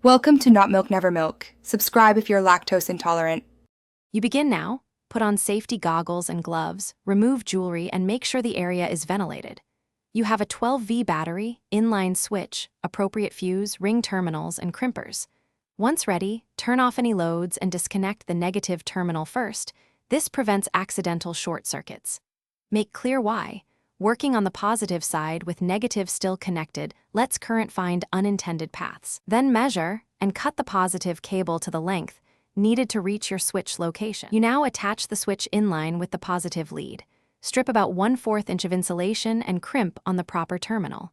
Welcome to Not Milk Never Milk. Subscribe if you're lactose intolerant. You begin now. Put on safety goggles and gloves, remove jewelry, and make sure the area is ventilated. You have a 12V battery, inline switch, appropriate fuse, ring terminals, and crimpers. Once ready, turn off any loads and disconnect the negative terminal first. This prevents accidental short circuits. Make clear why. Working on the positive side with negative still connected lets current find unintended paths. Then measure and cut the positive cable to the length needed to reach your switch location. You now attach the switch inline with the positive lead. Strip about 1/4 inch of insulation and crimp on the proper terminal.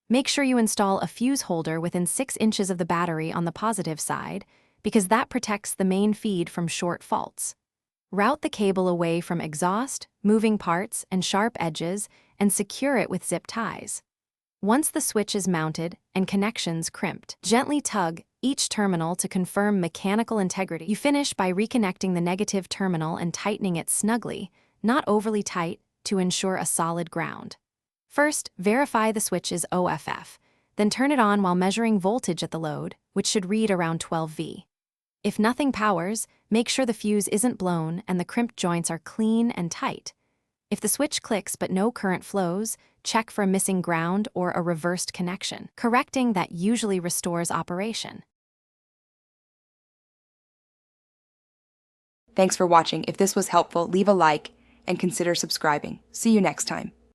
Make sure you install a fuse holder within 6 inches of the battery on the positive side, because that protects the main feed from short faults. Route the cable away from exhaust, moving parts, and sharp edges, and secure it with zip ties. Once the switch is mounted and connections crimped, gently tug each terminal to confirm mechanical integrity. You finish by reconnecting the negative terminal and tightening it snugly, not overly tight, to ensure a solid ground. First, verify the switch's OFF, then turn it on while measuring voltage at the load, which should read around 12V. If nothing powers, make sure the fuse isn't blown and the crimped joints are clean and tight. If the switch clicks but no current flows, check for a missing ground or a reversed connection. Correcting that usually restores operation. Thanks for watching. If this was helpful, leave a like and consider subscribing. See you next time.